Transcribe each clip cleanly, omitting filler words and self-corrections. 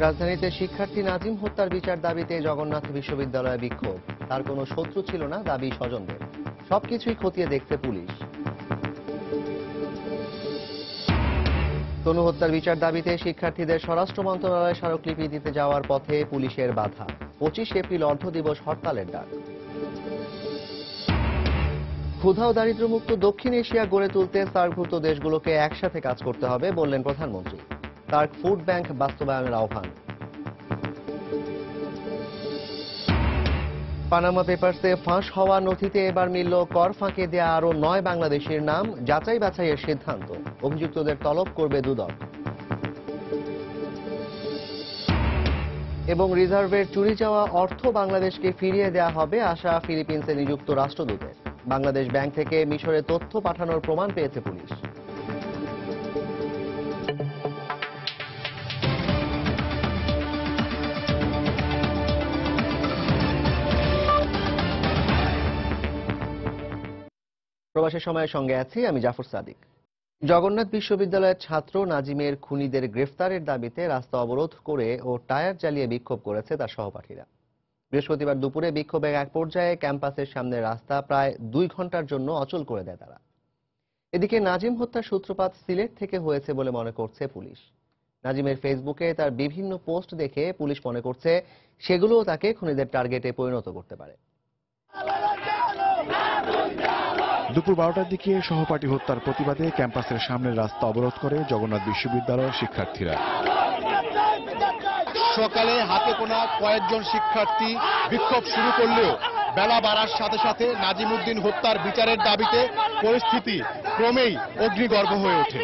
রাজধানীতে শিক্ষার্থী নাজিম হত্যার বিচার দাবিতে জগন্নাথ বিশ্ববিদ্যালয়ে বিক্ষোভ। তার কোনো শত্রু ছিল না দাবি স্বজনদের। সবকিছুই খতিয়ে দেখছে পুলিশ। তনু হত্যার বিচার দাবিতে শিক্ষার্থীদের স্বরাষ্ট্র মন্ত্রণালয়ে স্মারকলিপি দিতে যাওয়ার পথে পুলিশের বাধা। 25 এপ্রিল অর্ধ দিবস হরতালের ডাক। ক্ষুধা ও দারিদ্র্যমুক্ত দক্ষিণ এশিয়া গড়ে তুলতে সার্কভুক্ত দেশগুলোকে একসাথে কাজ করতে হবে বললেন প্রধানমন্ত্রী। সার্ক ফুড ব্যাংক বাস্তবায়নের আহ্বান। পানামা পেপারসে ফাঁস হওয়া নথিতে এবার মিলল কর ফাঁকে দেয়া আরও 9 বাংলাদেশির নাম। যাচাই বাছাইয়ের সিদ্ধান্ত। অভিযুক্তদের তলব করবে দুদক। এবং রিজার্ভের চুরি যাওয়া অর্থ বাংলাদেশকে ফিরিয়ে দেয়া হবে আশা ফিলিপিন্সে নিযুক্ত রাষ্ট্রদূতের। বাংলাদেশ ব্যাংক থেকে মিশরে তথ্য পাঠানোর প্রমাণ পেয়েছে পুলিশ। প্রবাসের সময়ের সঙ্গে আছি আমি জাফর সাদিক। জগন্নাথ বিশ্ববিদ্যালয়ের ছাত্র নাজিমের খুনিদের গ্রেফতারের দাবিতে রাস্তা অবরোধ করে ও টায়ার জ্বালিয়ে বিক্ষোভ করেছে তার সহপাঠীরা। বৃহস্পতিবার দুপুরে বিক্ষোভের এক পর্যায়ে ক্যাম্পাসের সামনে রাস্তা প্রায় 2 ঘন্টার জন্য অচল করে দেয় তারা। এদিকে নাজিম হত্যার সূত্রপাত সিলেট থেকে হয়েছে বলে মনে করছে পুলিশ। নাজিমের ফেসবুকে তার বিভিন্ন পোস্ট দেখে পুলিশ মনে করছে সেগুলোও তাকে খুনিদের টার্গেটে পরিণত করতে পারে। দুপুর 12টার দিকে সহপাঠী হত্যার প্রতিবাদে ক্যাম্পাসের সামনের রাস্তা অবরোধ করে জগন্নাথ বিশ্ববিদ্যালয়ের শিক্ষার্থীরা। সকালে হাতে গোনা কয়েকজন শিক্ষার্থী বিক্ষোভ শুরু করলেও বেলা বাড়ার সাথে সাথে নাজিমউদ্দিন হত্যার বিচারের দাবিতে পরিস্থিতি ক্রমেই অগ্নিগর্ভ হয়ে ওঠে।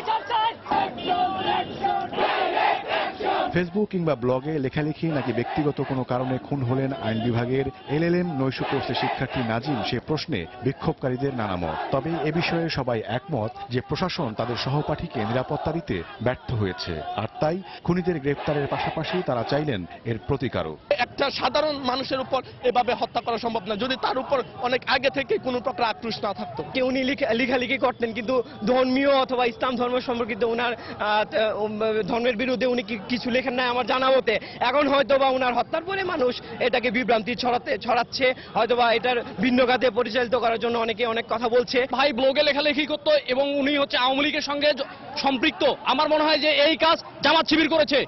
ফেসবুক কিংবা ব্লগে লেখালেখি নাকি ব্যক্তিগত কোনো কারণে খুন হলেন আইন বিভাগের এলএলএম নৈশ কোর্সের শিক্ষার্থী নাজিম, সে প্রশ্নে বিক্ষোভকারীদের নানা মত। তবে এ বিষয়ে সবাই একমত যে প্রশাসন তাদের সহপাঠীকে নিরাপত্তা দিতে ব্যর্থ হয়েছে, আর তাই খুনিদের গ্রেফতারের পাশাপাশি তারা চাইলেন এর প্রতিকারও। একটা সাধারণ মানুষের উপর এভাবে হত্যা করা সম্ভব না যদি তার উপর অনেক আগে থেকে কোনো প্রকার আক্রোশ না থাকতো। উনি লেখালেখি করতেন কিন্তু ধর্মীয় অথবা ইসলাম ধর্ম সম্পর্কিত ওনার ধর্মের বিরুদ্ধে উনি কিছু লেখেন নাই আমার জানা মতে। এখন হয়তোবা ওনার হত্যার পরে মানুষ এটাকে বিভ্রান্তি ছড়াচ্ছে, হয়তোবা এটার ভিন্ন খাতে পরিচালিত করার জন্য অনেকে অনেক কথা বলছে। ভাই ব্লগে লেখালেখি করতো এবং উনি হচ্ছে আওয়ামী লীগের সঙ্গে সম্পৃক্ত। আমার মনে হয় যে এই কাজ জামাত শিবির করেছে।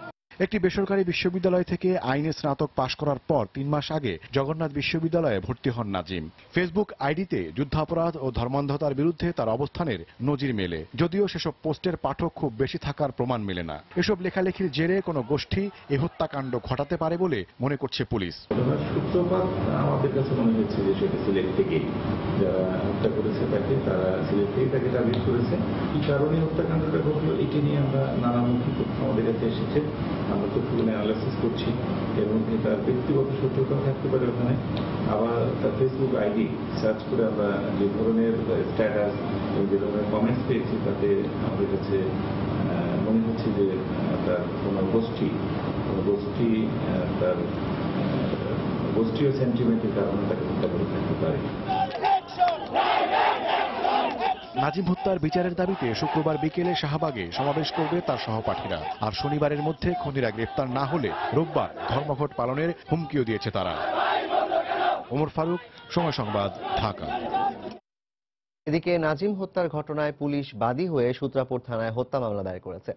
একটি বেসরকারি বিশ্ববিদ্যালয় থেকে আইনে স্নাতক পাশ করার পর 3 মাস আগে জগন্নাথ বিশ্ববিদ্যালয়ে ভর্তি হন নাজিম। ফেসবুক আইডিতে যুদ্ধাপরাধ ও ধর্মান্ধতার বিরুদ্ধে তার অবস্থানের নজির মেলে, যদিও সেসব পোস্টের পাঠক খুব বেশি থাকার প্রমাণ মেলে না। এসব লেখালেখির জেরে কোনো গোষ্ঠী এ হত্যাকাণ্ড ঘটাতে পারে বলে মনে করছে পুলিশ। সূত্রপাত আমাদের কাছে মনে হচ্ছে যে সেটা সিলেট থেকেই, যারা হত্যা করেছে তাকে তারা সিলেট থেকে তাকে টার্গেট করেছে। কি কারণে হত্যাকাণ্ডটা ঘটলো এটি নিয়ে আমরা নানামুখী তথ্য আমাদের কাছে এসেছে, আমরা তথ্যগুলো অ্যানালাইসিস করছি এবং তার ব্যক্তিগত সত্যতা থাকতে পারে ওখানে। আবার তার ফেসবুক আইডি সার্চ করে আমরা যে ধরনের স্ট্যাটাস এবং যে ধরনের কমেন্টস পেয়েছি তাতে আমাদের কাছে মনে হচ্ছে যে তার কোনো গোষ্ঠী তার গোষ্ঠীয় সেন্টিমেন্টের কারণে তাকে হত্যা করে থাকতে পারে। নাজিম হত্যার বিচারের দাবিতে শুক্রবার বিকেলে শাহবাগে সমাবেশ করবে তার সহপাঠীরা। আর শনিবারের মধ্যে খুনিরা গ্রেফতার না হলে রোববার ধর্মঘট পালনের হুমকিও দিয়েছে তারা। ওমর ফারুক, সময় সংবাদ, ঢাকা। এদিকে নাজিম হত্যার ঘটনায় পুলিশ বাদী হয়ে সূত্রাপুর থানায় হত্যা মামলা দায়ের করেছে।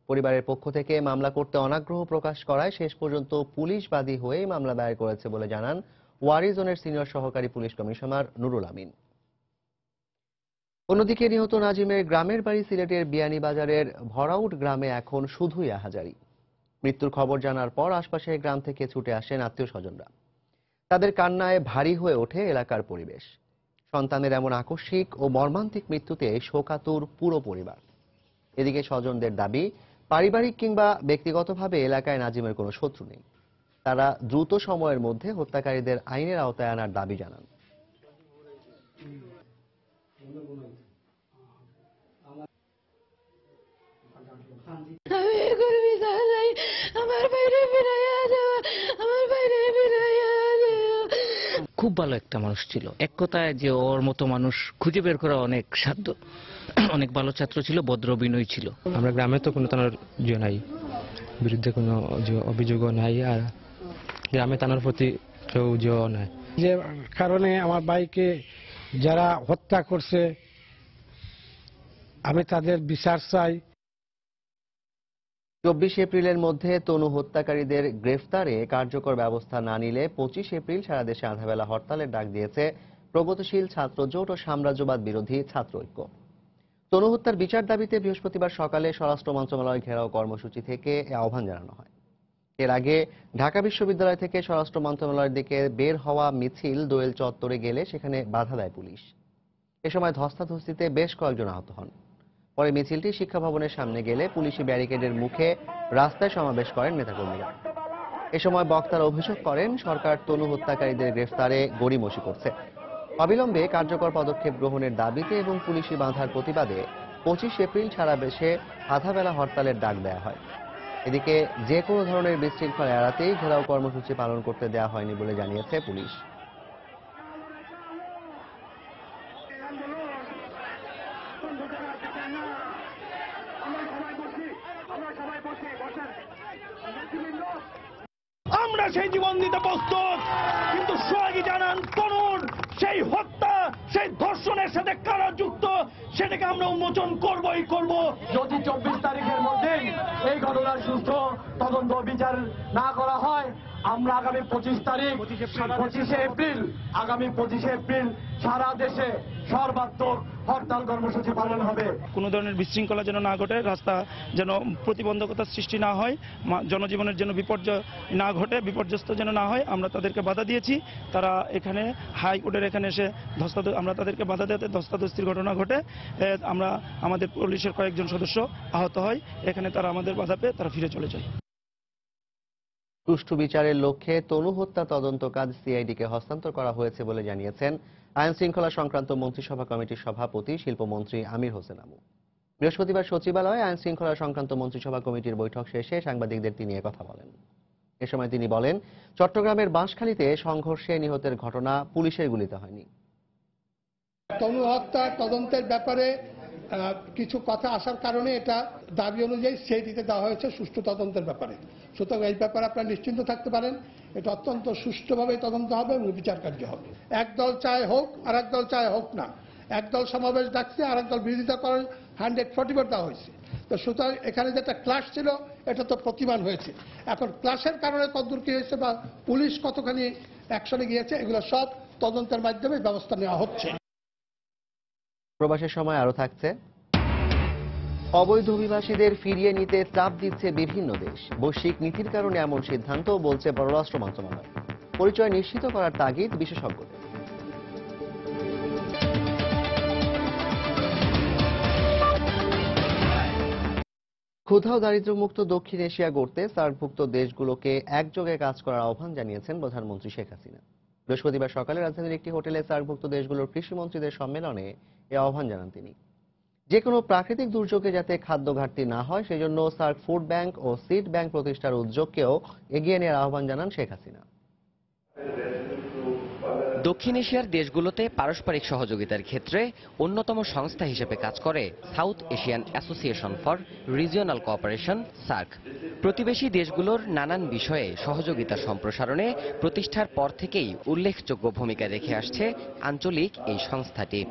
পরিবারের পক্ষ থেকে মামলা করতে অনাগ্রহ প্রকাশ করায় শেষ পর্যন্ত পুলিশ বাদী হয়েই মামলা দায়ের করেছে বলে জানান ওয়ারি জোনের সিনিয়র সহকারী পুলিশ কমিশনার নুরুল আমিন। অন্যদিকে নিহত নাজিমের গ্রামের বাড়ি সিলেটের বিয়ানীবাজারের ভরাউট গ্রামে এখন শুধুই আহাজারি। মৃত্যুর খবর জানার পর আশপাশের গ্রাম থেকে ছুটে আসেন আত্মীয় স্বজনরা। তাদের কান্নায় ভারী হয়ে ওঠে এলাকার পরিবেশ। সন্তানের এমন আকস্মিক ও মর্মান্তিক মৃত্যুতে শোকাতুর পুরো পরিবার। এদিকে স্বজনদের দাবি, পারিবারিক কিংবা ব্যক্তিগতভাবে এলাকায় নাজিমের কোনো শত্রু নেই। তারা দ্রুত সময়ের মধ্যে হত্যাকারীদের আইনের আওতায় আনার দাবি জানান। খুব ভালো একটা মানুষ ছিল, এক কথায় যে ওর মতো মানুষ খুঁজে বের করা অনেক সাধ্য। অনেক ভালো ছাত্র ছিল, ভদ্র বিনয়ী ছিল। আমরা গ্রামে তো কোনো তার নাই, বিরুদ্ধে কোনো অভিযোগও নাই, আর গ্রামে থানার প্রতি কেউ নাই। যে কারণে আমার ভাইকে যারা হত্যা করছে আমি তাদের বিচার চাই। 24 এপ্রিলের মধ্যে তনু হত্যাকারীদের গ্রেফতারে কার্যকর ব্যবস্থা না নিলে 25 এপ্রিল সারা দেশে আধাবেলা হরতালের ডাক দিয়েছে প্রগতিশীল ছাত্র জোট ও সাম্রাজ্যবাদ বিরোধী ছাত্র ঐক্য। তনু হত্যার বিচার দাবিতে বৃহস্পতিবার সকালে স্বরাষ্ট্র মন্ত্রণালয় ঘেরাও কর্মসূচি থেকে এ আহ্বান জানানো হয়। এর আগে ঢাকা বিশ্ববিদ্যালয় থেকে স্বরাষ্ট্র মন্ত্রণালয়ের দিকে বের হওয়া মিছিল দোয়েল চত্বরে গেলে সেখানে বাধা দেয় পুলিশ। এ সময় ধস্তাধস্তিতে বেশ কয়েকজন আহত হন। পরে মিছিলটি শিক্ষা ভবনের সামনে গেলে পুলিশি ব্যারিকেডের মুখে রাস্তায় সমাবেশ করেন নেতাকর্মীরা। এ সময় বক্তারা অভিযোগ করেন সরকার তনু হত্যাকারীদের গ্রেফতারে গড়িমসি করছে। অবিলম্বে কার্যকর পদক্ষেপ গ্রহণের দাবিতে এবং পুলিশি বাধার প্রতিবাদে 25 এপ্রিল সারা দেশে আধাবেলা হরতালের ডাক দেওয়া হয়। এদিকে যে কোনো ধরনের বিশৃঙ্খলা এড়াতেই ঘেরাও কর্মসূচি পালন করতে দেওয়া হয়নি বলে জানিয়েছে পুলিশ। আমরা সেই জীবন দিতে প্রস্তুত, কিন্তু সোহাগী জানান তরুণ সেই হত্যা, সেই ধর্ষণের সাথে কারা যুক্ত সেটাকে আমরা উন্মোচন করবই করব। যদি 24 তারিখের মধ্যে এই ঘটনার সুষ্ঠু তদন্ত বিচার না করা হয়, আমরা আগামী 25 এপ্রিল সারা দেশে সর্বাত্মক হরতাল কর্মসূচি পালন হবে। কোনো ধরনের বিশৃঙ্খলা যেন না ঘটে, রাস্তা যেন প্রতিবন্ধকতার সৃষ্টি না হয়, জনজীবনের যেন বিপর্যয় না ঘটে, বিপর্যস্ত যেন না হয়, আমরা তাদেরকে বাধা দিয়েছি। তারা এখানে হাইকোর্টের এখানে এসে আমরা তাদেরকে বাধা দিতে ধস্তাধস্তির ঘটনা ঘটে আমরা আমাদের পুলিশের কয়েকজন সদস্য আহত হয়। এখানে তারা আমাদের বাধা পেয়ে তারা ফিরে চলে যায়। সুষ্ঠু বিচারের লক্ষ্যে তনু হত্যা তদন্ত কাজ সিআইডিকে হস্তান্তর করা হয়েছে বলে জানিয়েছেন আইন শৃঙ্খলা সংক্রান্ত মন্ত্রিসভা কমিটির সভাপতি শিল্পমন্ত্রী আমির হোসেন আমু। বৃহস্পতিবার সচিবালয়ে আইন শৃঙ্খলা সংক্রান্ত মন্ত্রিসভা কমিটির বৈঠক শেষে সাংবাদিকদের তিনি কথা বলেন। এ সময় তিনি বলেন, চট্টগ্রামের বাঁশখালীতে সংঘর্ষে নিহতের ঘটনা পুলিশের গুলিতে হয়নি। তনু হত্যা তদন্তের ব্যাপারে কিছু কথা আসার কারণে এটা দাবি অনুযায়ী সিআইডিতে দেওয়া হয়েছে সুষ্ঠু তদন্তের ব্যাপারে। সুতরাং এই ব্যাপারে আপনারা নিশ্চিন্ত থাকতে পারেন, এটা অত্যন্ত সুষ্ঠুভাবে তদন্ত হবে এবং বিচার কার্য হবে। একদল চায় হোক, আর একদল চায় হোক না। একদল সমাবেশ ডাকছে, আর একদল বিরোধিতা করার 144 দেওয়া হয়েছে। তো সুতরাং এখানে যেটা ক্লাশ ছিল এটা তো প্রতিমান হয়েছে। এখন ক্লাশের কারণে কতদূর কি হয়েছে বা পুলিশ কতখানি অ্যাকশনে গিয়েছে, এগুলো সব তদন্তের মাধ্যমে ব্যবস্থা নেওয়া হচ্ছে। প্রবাসের সময় আরো থাকছে, অবৈধ অভিবাসীদের ফিরিয়ে নিতে চাপ দিচ্ছে বিভিন্ন দেশ। বৈশ্বিক নীতির কারণে এমন সিদ্ধান্ত বলছে পররাষ্ট্র মন্ত্রণালয়। পরিচয় নিশ্চিত করার তাগিদ বিশেষজ্ঞদের। ক্ষুধা ও দারিদ্র্যমুক্ত দক্ষিণ এশিয়া গড়তে সার্কভুক্ত দেশগুলোকে একযোগে কাজ করার আহ্বান জানিয়েছেন প্রধানমন্ত্রী শেখ হাসিনা। বৃহস্পতিবার সকালে রাজধানীর একটি হোটেলে সার্কভুক্ত দেশগুলোর কৃষিমন্ত্রীদের সম্মেলনে এ আহ্বান জানান তিনি। যে কোনো প্রাকৃতিক দুর্যোগে যাতে খাদ্য ঘাটতি না হয় সেজন্য সার্ক ফুড ব্যাংক ও সিড ব্যাংক প্রতিষ্ঠার উদ্যোগকেও এগিয়ে নেওয়ার আহ্বান জানান শেখ হাসিনা। দক্ষিণ এশিয়ার দেশগুলোতে পারস্পরিক সহযোগিতার ক্ষেত্রে অন্যতম সংস্থা হিসেবে কাজ করে south Asian association for regional cooperation SAARC. প্রতিবেশী দেশগুলোর নানান বিষয়ে সহযোগিতা সম্প্রসারণে প্রতিষ্ঠার পর থেকেই উল্লেখযোগ্য ভূমিকা রেখে আসছে আঞ্চলিক এই সংস্থাটি।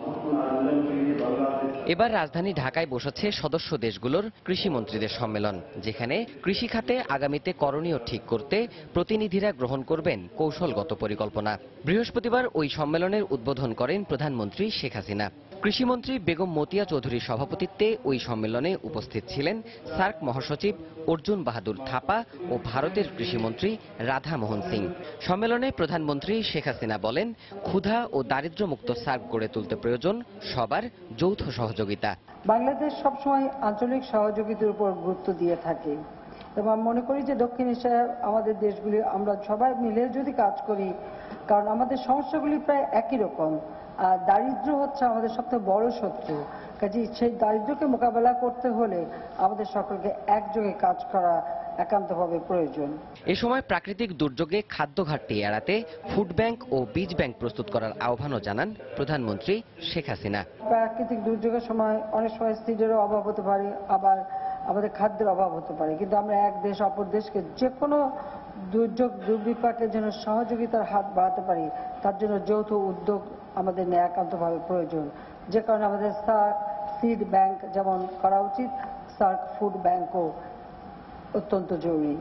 এবার রাজধানী ঢাকায় বসেছে সদস্য দেশগুলোর কৃষিমন্ত্রীদের সম্মেলন, যেখানে কৃষি খাতে আগামীতে করণীয় ঠিক করতে প্রতিনিধিরা গ্রহণ করবেন কৌশলগত পরিকল্পনা। বৃহস্পতিবার ওই সম্মেলনের উদ্বোধন করেন প্রধানমন্ত্রী শেখ হাসিনা। কৃষিমন্ত্রী বেগম মতিয়া চৌধুরীর সভাপতিত্বে ওই সম্মেলনে উপস্থিত ছিলেন সার্ক মহাসচিব অর্জুন বাহাদুর থাপা ও ভারতের কৃষিমন্ত্রী রাধা মোহন সিং। সম্মেলনে প্রধানমন্ত্রী শেখ হাসিনা বলেন, ক্ষুধা ও দারিদ্র্যমুক্ত সার্ক গড়ে তুলতে প্রয়োজন সবার যৌথ সহযোগিতা। বাংলাদেশ সবসময় আঞ্চলিক সহযোগিতার উপর গুরুত্ব দিয়ে থাকে এবং আমি মনে করি যে দক্ষিণ এশিয়ার আমাদের দেশগুলি আমরা সবাই মিলে যদি কাজ করি, কারণ আমাদের সমস্যাগুলি প্রায় একই রকম। দারিদ্র্য হচ্ছে আমাদের সবথেকে বড় শত্রু। কাজে সেই দারিদ্র্যকে মোকাবেলা করতে হলে আমাদের সকলকে একযোগে কাজ করা একান্তভাবে প্রয়োজন। এ সময় প্রাকৃতিক দুর্যোগে খাদ্য ঘাটতি এড়াতে ফুড ব্যাংক ও বীজ ব্যাংক প্রস্তুত করার আহ্বানও জানান প্রধানমন্ত্রী শেখ হাসিনা। প্রাকৃতিক দুর্যোগের সময় অনেক সময় সিডেরও অভাব হতে পারে, আবার আমাদের খাদ্যের অভাব হতে পারে, কিন্তু আমরা এক দেশ অপর দেশকে যে কোনো দুর্যোগ দুর্বিপাকের জন্য সহযোগিতার হাত বাড়াতে পারি, তার জন্য যৌথ উদ্যোগ আমাদের নেওয়া একান্তভাবে প্রয়োজন। যে কারণে আমাদের সার্ক সিড ব্যাংক যেমন করা উচিত, সার্ক ফুড ব্যাংকও অত্যন্ত জরুরি।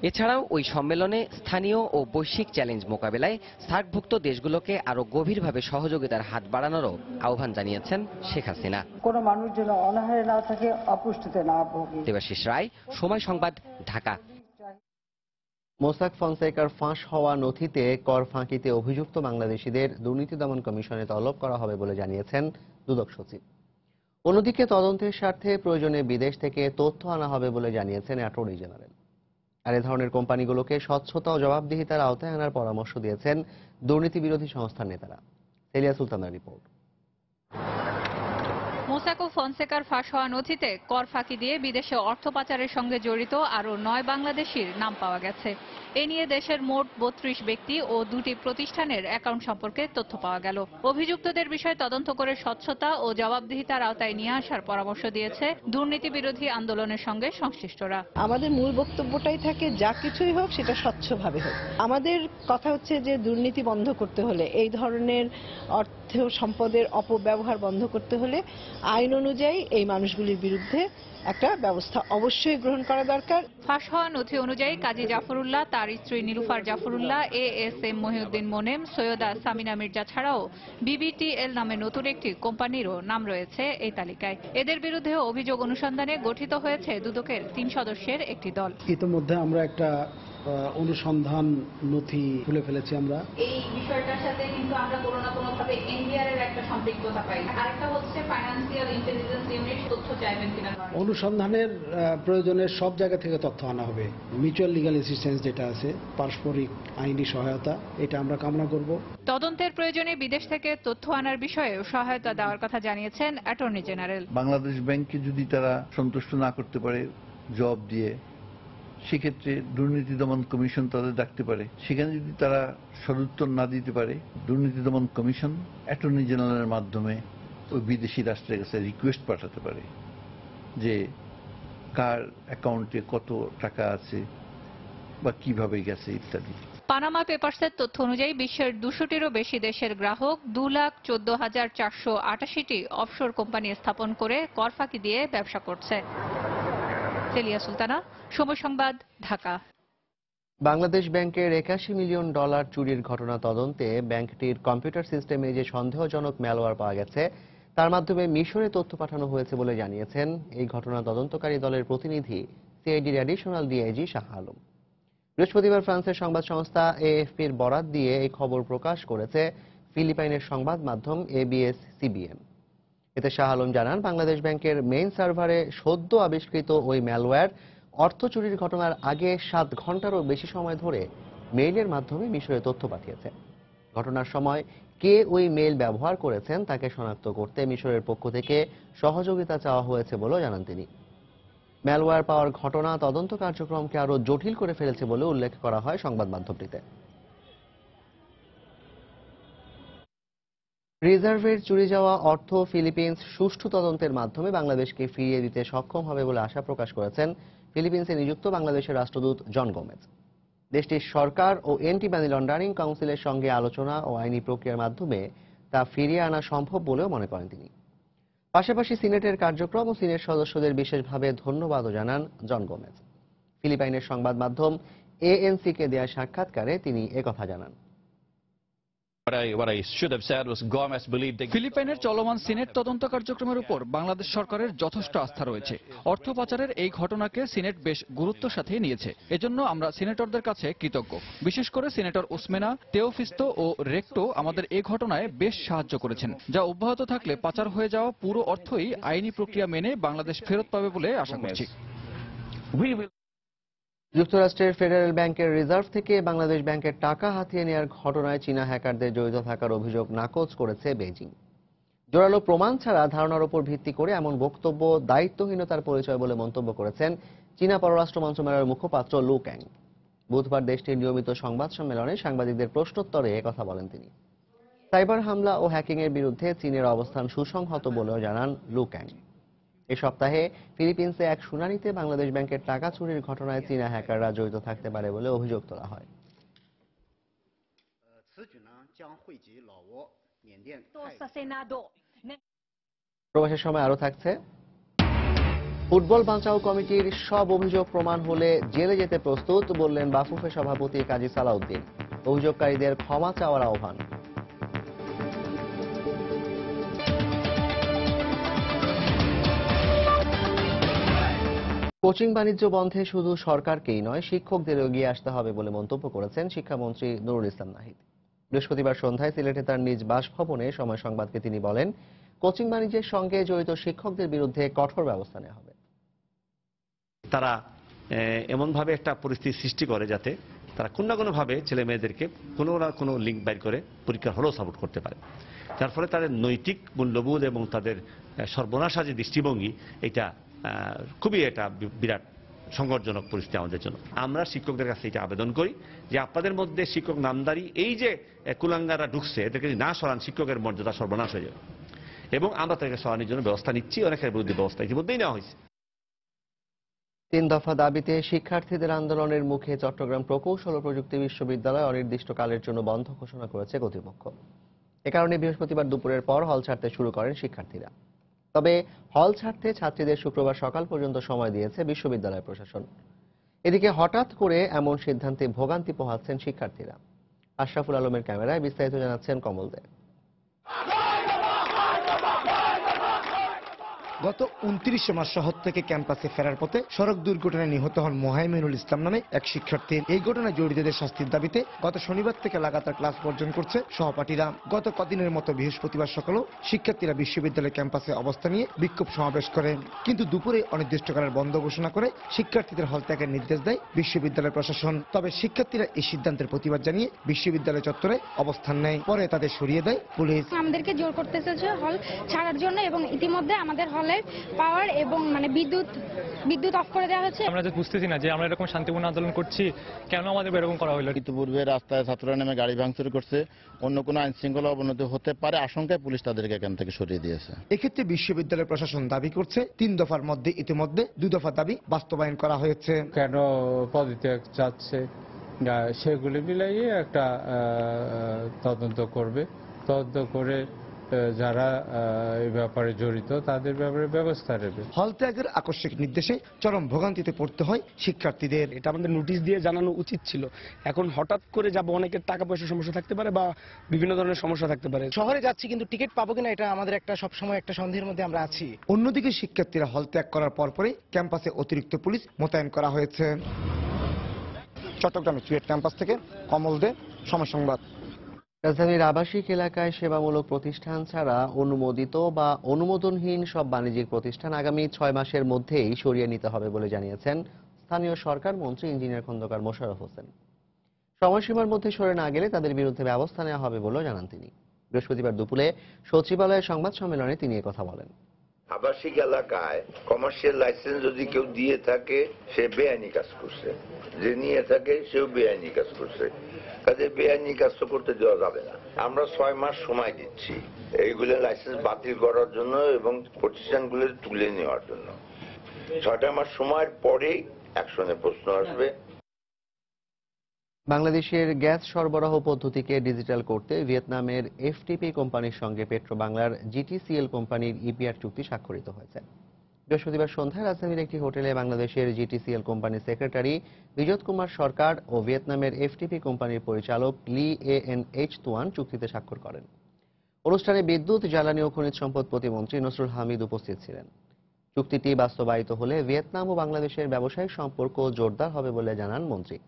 এছাড়াও ওই সম্মেলনে স্থানীয় ও বৈশ্বিক চ্যালেঞ্জ মোকাবেলায় সার্কভুক্ত দেশগুলোকে আরো গভীরভাবে সহযোগিতার হাত বাড়ানোরও আহ্বান জানিয়েছেন শেখ হাসিনা। কোনো মানুষ যেন অনাহারে না থাকে, অপুষ্টিতে না ভোগে। দেবাশিস রায়, সময় সংবাদ, ঢাকা। মোসাক ফনসেকার ফাঁস হওয়া নথিতে কর ফাঁকিতে অভিযুক্ত বাংলাদেশিদের দুর্নীতি দমন কমিশনে তলব করা হবে বলে জানিয়েছেন দুদক সচিব। অন্যদিকে তদন্তের স্বার্থে প্রয়োজনে বিদেশ থেকে তথ্য আনা হবে বলে জানিয়েছেন অ্যাটর্নি জেনারেল। আর এ ধরনের কোম্পানিগুলোকে স্বচ্ছতা ও জবাবদিহিতার আওতায় আনার পরামর্শ দিয়েছেন দুর্নীতি বিরোধী সংস্থার নেতারা। সেলিয়া সুলতানার রিপোর্ট। মোসাক ও ফনসেকার ফাঁস হওয়া নথিতে কর ফাঁকি দিয়ে বিদেশে অর্থ পাচারের সঙ্গে জড়িত আরও 9 বাংলাদেশির নাম পাওয়া গেছে। এ নিয়ে দেশের মোট 32 ব্যক্তি ও 2টি প্রতিষ্ঠানের অ্যাকাউন্ট সম্পর্কে তথ্য পাওয়া গেল। অভিযুক্তদের বিষয়ে তদন্ত করে স্বচ্ছতা ও জবাবদিহিতার আওতায় নিয়ে আসার পরামর্শ দিয়েছে দুর্নীতি বিরোধী আন্দোলনের সঙ্গে সংশ্লিষ্টরা। আমাদের মূল বক্তব্যটাই থাকে, যা কিছুই হোক সেটা স্বচ্ছভাবে হোক। আমাদের কথা হচ্ছে যে দুর্নীতি বন্ধ করতে হলে, এই ধরনের অর্থ সম্পদের অপব্যবহার বন্ধ করতে হলে আইন অনুযায়ী এই মানুষগুলির বিরুদ্ধে একটা ব্যবস্থা অবশ্যই গ্রহণ করা দরকার। ফাঁস হওয়া নথি অনুযায়ী কাজী জাফরুল্লাহ, তার স্ত্রী নীলুফার জাফরুল্লাহ, ASM মহিউদ্দিন মোনেম, সৈয়দা সামিনা মির্জা ছাড়াও BBTL নামে নতুন একটি কোম্পানিরও নাম রয়েছে এই তালিকায়। এদের বিরুদ্ধে অভিযোগ অনুসন্ধানে গঠিত হয়েছে দুদকের 3 সদস্যের একটি দল। ইতিমধ্যে আমরা একটা অনুসন্ধান নথি খুলে ফেলেছি। আমরা এই বিষয়টার সাথে কিন্তু আমরা কোনো না কোনো ভাবে NBR এর একটা সম্পৃক্ততা পাই। আরেকটা হচ্ছে ফাইন্যান্সিয়াল ইন্টেলিজেন্স ইউনিট তথ্য চাইবেন কিনা। অনুসন্ধানের প্রয়োজনে সব জায়গা থেকে তথ্য আনা হবে। মিউচুয়াল লিগ্যাল অ্যাসিস্ট্যান্স যেটা আছে, পারস্পরিক আইনি সহায়তা, এটা আমরা কামনা করব। তদন্তের প্রয়োজনে বিদেশ থেকে তথ্য আনার বিষয়ে সহায়তা দেওয়ার কথা জানিয়েছেন অ্যাটর্নি জেনারেল। বাংলাদেশ ব্যাংককে যদি তারা সন্তুষ্ট না করতে পারে জব দিয়ে, সেক্ষেত্রে দুর্নীতি দমন কমিশন তাদের ডাকতে পারে। সেখানে যদি তারা সদুত্তর না দিতে পারে, দুর্নীতি দমন কমিশন অ্যাটর্নি জেনারেলের মাধ্যমে ওই বিদেশি রাষ্ট্রের কাছে রিকোয়েস্ট পাঠাতে পারে যে কার অ্যাকাউন্টে কত টাকা আছে বা কিভাবে গেছে ইত্যাদি। পানামা পেপারসের তথ্য অনুযায়ী বিশ্বের 200টিরও বেশি দেশের গ্রাহক 2,14,488টি অফশোর কোম্পানি স্থাপন করে কর ফাঁকি দিয়ে ব্যবসা করছে। সেলিয়া সুলতানা, সময় সংবাদ, ঢাকা। বাংলাদেশ ব্যাংকের $81 মিলিয়ন চুরির ঘটনা তদন্তে ব্যাংকটির কম্পিউটার সিস্টেমে যে সন্দেহজনক ম্যালওয়্যার পাওয়া গেছে, তার মাধ্যমে মিশরে তথ্য পাঠানো হয়েছে বলে জানিয়েছেন এই ঘটনা তদন্তকারী দলের প্রতিনিধি সিআইডির অ্যাডিশনাল ডিআইজি শাহ আলম। বৃহস্পতিবার ফ্রান্সের সংবাদ সংস্থা AFPর বরাত দিয়ে এই খবর প্রকাশ করেছে ফিলিপাইনের সংবাদ মাধ্যম ABS-CBN। এতে শাহ আলম জানান, বাংলাদেশ ব্যাংকের মেইন সার্ভারে সদ্য আবিষ্কৃত ওই ম্যালওয়্যার অর্থ চুরির ঘটনার আগে 7 ঘন্টারও বেশি সময় ধরে মেইলের মাধ্যমে মিশরে তথ্য পাঠিয়েছে। ঘটনার সময় কে ওই মেইল ব্যবহার করেছেন তাকে শনাক্ত করতে মিশরের পক্ষ থেকে সহযোগিতা চাওয়া হয়েছে বলেও জানান তিনি। ম্যালওয়্যার পাওয়ার ঘটনা তদন্ত কার্যক্রমকে আরও জটিল করে ফেলেছে বলে উল্লেখ করা হয় সংবাদ মাধ্যমটিতে। রিজার্ভের চুরি যাওয়া অর্থ ফিলিপিন্স সুষ্ঠু তদন্তের মাধ্যমে বাংলাদেশকে ফিরিয়ে দিতে সক্ষম হবে বলে আশা প্রকাশ করেছেন ফিলিপিন্সে নিযুক্ত বাংলাদেশের রাষ্ট্রদূত জন গোমেজ। দেশটির সরকার ও এন্টি মানি লন্ডারিং কাউন্সিলের সঙ্গে আলোচনা ও আইনি প্রক্রিয়ার মাধ্যমে তা ফিরিয়ে আনা সম্ভব বলেও মনে করেন তিনি। পাশাপাশি সিনেটের কার্যক্রম ও সিনেট সদস্যদের বিশেষভাবে ধন্যবাদও জানান জন গোমেজ। ফিলিপাইনের সংবাদ মাধ্যম ANC-কে দেয়া সাক্ষাৎকারে তিনি একথা জানান। ফিলিপাইনের চলমান সিনেট তদন্ত কার্যক্রমের উপর বাংলাদেশ সরকারের যথেষ্ট আস্থা রয়েছে। অর্থ পাচারের এই ঘটনাকে সিনেট বেশ গুরুত্বের সাথে নিয়েছে। এজন্য আমরা সিনেটরদের কাছে কৃতজ্ঞ। বিশেষ করে সিনেটর উসমেনা, তেওফিস্তো ও রেক্টো আমাদের এই ঘটনায় বেশ সাহায্য করেছেন, যা অব্যাহত থাকলে পাচার হয়ে যাওয়া পুরো অর্থই আইনি প্রক্রিয়া মেনে বাংলাদেশ ফেরত পাবে বলে আশা করছি। যুক্তরাষ্ট্রের ফেডারেল ব্যাংকের রিজার্ভ থেকে বাংলাদেশ ব্যাংকের টাকা হাতিয়ে নেওয়ার ঘটনায় চীনা হ্যাকারদের জড়িত থাকার অভিযোগ নাকচ করেছে বেইজিং। জোরালো প্রমাণ ছাড়া ধারণার উপর ভিত্তি করে এমন বক্তব্য দায়িত্বহীনতার পরিচয় বলে মন্তব্য করেছেন চীনা পররাষ্ট্র মন্ত্রণালয়ের মুখপাত্র লু ক্যাং। বুধবার দেশটির নিয়মিত সংবাদ সম্মেলনে সাংবাদিকদের প্রশ্নোত্তরে একথা বলেন তিনি। সাইবার হামলা ও হ্যাকিংয়ের বিরুদ্ধে চীনের অবস্থান সুসংহত বলেও জানান লু ক্যাং। এ সপ্তাহে ফিলিপিন্সে এক শুনানিতে বাংলাদেশ ব্যাংকের টাকা চুরির ঘটনায় চীনা হ্যাকাররা জড়িত থাকতে পারে বলে অভিযোগ তোলা হয়। প্রবাসের সময় আরো থাকছে, ফুটবল বাঁচাও কমিটির সব অভিযোগ প্রমাণ হলে জেলে যেতে প্রস্তুত বললেন বাফুফে সভাপতি কাজী সালাউদ্দিন। অভিযোগকারীদের ক্ষমা চাওয়ার আহ্বান। কোচিং বাণিজ্য বন্ধে শুধু সরকারকেই নয়, শিক্ষকদের এগিয়ে আসতে হবে বলে মন্তব্য করেছেন শিক্ষামন্ত্রী নুরুল ইসলাম নাহিদ। বৃহস্পতিবার সন্ধ্যায় সিলেটে তার নিজ বাসভবনে সময় সংবাদকে তিনি বলেন, কোচিং বাণিজ্যের সঙ্গে জড়িত শিক্ষকদের বিরুদ্ধে কঠোর ব্যবস্থা নেওয়া হবে। তারা এমনভাবে একটা পরিস্থিতি সৃষ্টি করে যাতে তারা কোনো না কোনোভাবে ছেলে মেয়েদেরকে কোনো না কোনো লিঙ্ক বাইর করে পরীক্ষার হলেও সাপোর্ট করতে পারে, যার ফলে তাদের নৈতিক মূল্যবোধ এবং তাদের সর্বনাশা যে দৃষ্টিভঙ্গি, এটা খুবই একটা বিরাট সংকটজনক পরিস্থিতি আমাদের জন্য। আমরা শিক্ষকদের কাছে এটা আবেদন করি যে আপনাদের মধ্যে শিক্ষক নামদারি এই যে কুলাঙ্গারা ঢুকছে, এদেরকে যদি না সরান শিক্ষকের মর্যাদা সর্বনাশ হয়ে যাবে, এবং আমরা তাদেরকে সরানোর জন্য ব্যবস্থা নিচ্ছি। অনেকের বিরুদ্ধে ব্যবস্থা ইতিমধ্যেই নেওয়া হয়েছে। 3 দফা দাবিতে শিক্ষার্থীদের আন্দোলনের মুখে চট্টগ্রাম প্রকৌশল ও প্রযুক্তি বিশ্ববিদ্যালয় অনির্দিষ্টকালের জন্য বন্ধ ঘোষণা করেছে কর্তৃপক্ষ। এ কারণে বৃহস্পতিবার দুপুরের পর হল ছাড়তে শুরু করেন শিক্ষার্থীরা। তবে হল ছাড়তে ছাত্রীদের শুক্রবার সকাল পর্যন্ত সময় দিয়েছে বিশ্ববিদ্যালয় প্রশাসন। এদিকে হঠাৎ করে এমন সিদ্ধান্তে ভোগান্তি পোহাচ্ছেন শিক্ষার্থীরা। আশরাফুল আলমের ক্যামেরায় বিস্তারিত জানাচ্ছেন কমল দে। গত 29 মার্চ শহর থেকে ক্যাম্পাসে ফেরার পথে সড়ক দুর্ঘটনায় নিহত হন মোহাইমিনুল ইসলাম নামে এক শিক্ষার্থী। এই ঘটনায় জড়িতদের শাস্তির দাবিতে গত শনিবার থেকে লাগাতার ক্লাস বর্জন করছে সহপাঠীরা। গত কদিনের মতো বৃহস্পতিবার সকালেও শিক্ষার্থীরা বিশ্ববিদ্যালয় ক্যাম্পাসে অবস্থান নিয়ে বিক্ষোভ সমাবেশ করে, কিন্তু দুপুরে অনির্দিষ্টকালের বন্ধ ঘোষণা করে শিক্ষার্থীদের হল ত্যাগের নির্দেশ দেয় বিশ্ববিদ্যালয় প্রশাসন। তবে শিক্ষার্থীরা এই সিদ্ধান্তের প্রতিবাদ জানিয়ে বিশ্ববিদ্যালয় চত্বরে অবস্থান নেয়। পরে তাদের সরিয়ে দেয় পুলিশ। আমাদেরকে জোর করতেছে হল ছাড়ার জন্য, এবং ইতিমধ্যে আমাদের হলে পাওয়ার এবং বিদ্যুৎ অফ করে দেওয়া হচ্ছে। আমরা তো বুঝতেছি না যে আমরা এরকম শান্তিপূর্ণ আন্দোলন করছি, কেন আমাদের এরকম করা হলো। ইতিপূর্বে রাস্তায় ছাত্ররা নেমে গাড়ি ভাঙচুর করছে, অন্য কোনো আইন শৃঙ্খলা অবনতি হতে পারে আশঙ্কায় পুলিশ তাদেরকে এখান থেকে সরিয়ে দিয়েছে। এক্ষেত্রে বিশ্ববিদ্যালয় প্রশাসন দাবি করছে 3 দফার মধ্যে ইতিমধ্যে 2 দফা দাবি বাস্তবায়ন করা হয়েছে। কেন পদত্যাগ চাচ্ছে সেগুলি মিলাইয়ে একটা তদন্ত করবে, তদন্ত করে যারা এই ব্যাপারে জড়িত তাদের ব্যাপারে ব্যবস্থা নেবে। হল ত্যাগের আকস্মিক নির্দেশে চরম ভোগান্তিতে পড়তে হয় শিক্ষার্থীদের। এটা আমাদের নোটিশ দিয়ে জানানো উচিত ছিল। এখন হঠাৎ করে যাব, অনেকের টাকা পয়সার সমস্যা থাকতে পারে বা বিভিন্ন ধরনের সমস্যা থাকতে পারে। শহরে যাচ্ছি কিন্তু টিকিট পাবো কিনা এটা আমাদের একটা সবসময় একটা সন্দেহের মধ্যে আমরা আছি। অন্যদিকে শিক্ষার্থীরা হল ত্যাগ করার পরপরই ক্যাম্পাসে অতিরিক্ত পুলিশ মোতায়েন করা হয়েছে। চট্টগ্রামের চুয়েট ক্যাম্পাস থেকে কমল দে, সময় সংবাদ। রাজধানীর আবাসিক এলাকায় সেবামূলক প্রতিষ্ঠান ছাড়া অনুমোদিত বা অনুমোদনহীন সব বাণিজ্যিক প্রতিষ্ঠান আগামী 6 মাসের মধ্যেই সরিয়ে নিতে হবে বলে জানিয়েছেন স্থানীয় সরকার মন্ত্রী ইঞ্জিনিয়ার খন্দকার মোশাররফ হোসেন। সময়সীমার মধ্যে সরে না গেলে তাদের বিরুদ্ধে ব্যবস্থা নেওয়া হবে বলেও জানান তিনি। বৃহস্পতিবার দুপুরে সচিবালয়ের সংবাদ সম্মেলনে তিনি কথা বলেন। আবাসিক এলাকায় কমার্শিয়াল লাইসেন্স যদি কেউ দিয়ে থাকে সে বেআইনি কাজ করছে, যে নিয়ে থাকে সেও বেআইনি কাজ করছে, কাজে বেআইনি কাজ তো করতে দেওয়া যাবে না। আমরা 6 মাস সময় দিচ্ছি এইগুলো লাইসেন্স বাতিল করার জন্য এবং প্রতিষ্ঠানগুলো তুলে নেওয়ার জন্য। 6টা মাস সময়ের পরেই অ্যাকশনে প্রশ্ন আসবে। বাংলাদেশের গ্যাস সরবরাহ পদ্ধতিকে ডিজিটাল করতে ভিয়েতনামের এফটিপি কোম্পানির সঙ্গে পেট্রো বাংলার জিটিসিএল কোম্পানির ইপিআর চুক্তি স্বাক্ষরিত হয়েছে। বৃহস্পতিবার সন্ধ্যায় রাজধানীর একটি হোটেলে বাংলাদেশের জিটিসিএল কোম্পানির সেক্রেটারি বিজত কুমার সরকার ও ভিয়েতনামের এফটিপি কোম্পানির পরিচালক লি এএনএইচ তুয়ান চুক্তিতে স্বাক্ষর করেন। অনুষ্ঠানে বিদ্যুৎ, জ্বালানি ও খনিজ সম্পদ প্রতিমন্ত্রী নসরুল হামিদ উপস্থিত ছিলেন। চুক্তিটি বাস্তবায়িত হলে ভিয়েতনাম ও বাংলাদেশের ব্যবসায়িক সম্পর্ক জোরদার হবে বলে জানান মন্ত্রী।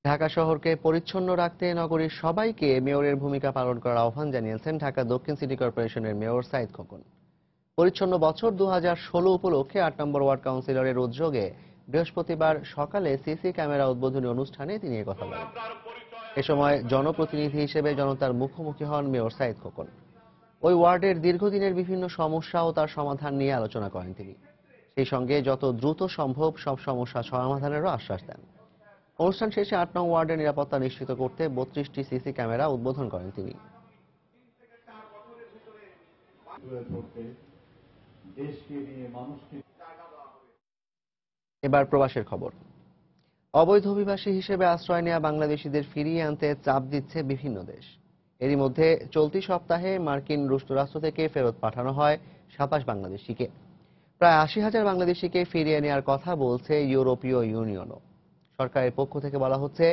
ঢাকা শহরকে পরিচ্ছন্ন রাখতে নগরীর সবাইকে মেয়রের ভূমিকা পালন করার আহ্বান জানিয়েছেন ঢাকা দক্ষিণ সিটি কর্পোরেশনের মেয়র সাইদ খোকন। পরিচ্ছন্ন বছর 2016 উপলক্ষে 8 নম্বর ওয়ার্ড কাউন্সিলরের উদ্যোগে বৃহস্পতিবার সকালে সিসি ক্যামেরা উদ্বোধনী অনুষ্ঠানে তিনি কথা বলেন। এ সময় জনপ্রতিনিধি হিসেবে জনতার মুখোমুখি হন মেয়র সাইদ খোকন। ওই ওয়ার্ডের দীর্ঘদিনের বিভিন্ন সমস্যা ও তার সমাধান নিয়ে আলোচনা করেন তিনি। সেই সঙ্গে যত দ্রুত সম্ভব সব সমস্যা সমাধানেরও আশ্বাস দেন। অনুষ্ঠান শেষে 8 নং ওয়ার্ডের নিরাপত্তা নিশ্চিত করতে 32টি সিসি ক্যামেরা উদ্বোধন করেন তিনি। এবার প্রবাসের খবর। অবৈধ অভিবাসী হিসেবে আশ্রয় নেওয়া বাংলাদেশিদের ফিরিয়ে আনতে চাপ দিচ্ছে বিভিন্ন দেশ। এরই মধ্যে চলতি সপ্তাহে মার্কিন যুক্তরাষ্ট্র থেকে ফেরত পাঠানো হয় 27 বাংলাদেশিকে। প্রায় 80,000 বাংলাদেশিকে ফিরিয়ে নেওয়ার কথা বলছে ইউরোপীয় ইউনিয়নও। সরকারের পক্ষ থেকে বলা হচ্ছে,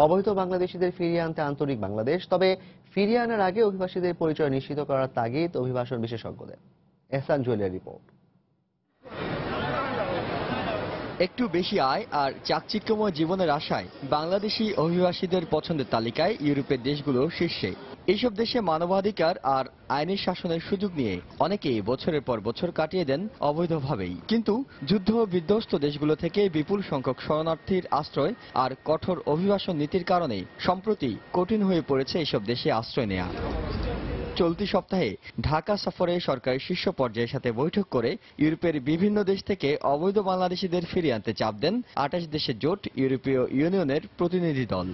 অবৈধ বাংলাদেশিদের ফিরিয়ে আনতে আন্তরিক বাংলাদেশ, তবে ফিরিয়ে আনার আগে অভিবাসীদের পরিচয় নিশ্চিত করার তাগিদ অভিবাসন বিশেষজ্ঞদের। এহসান জুয়েলের রিপোর্ট। একটু বেশি আয় আর চাকচিক্যময় জীবনের আশায় বাংলাদেশি অভিবাসীদের পছন্দের তালিকায় ইউরোপের দেশগুলো শীর্ষে। এইসব দেশে মানবাধিকার আর আইনের শাসনের সুযোগ নিয়ে অনেকেই বছরের পর বছর কাটিয়ে দেন অবৈধভাবেই। কিন্তু যুদ্ধ বিধ্বস্ত দেশগুলো থেকে বিপুল সংখ্যক শরণার্থীর আশ্রয় আর কঠোর অভিবাসন নীতির কারণে সম্প্রতি কঠিন হয়ে পড়েছে এসব দেশে আশ্রয় নেওয়া। চলতি সপ্তাহে ঢাকা সফরে সরকারের শীর্ষ পর্যায়ের সাথে বৈঠক করে ইউরোপের বিভিন্ন দেশ থেকে অবৈধ বাংলাদেশিদের ফিরিয়ে আনতে চাপ দেন 28 দেশের জোট ইউরোপীয় ইউনিয়নের প্রতিনিধি দল।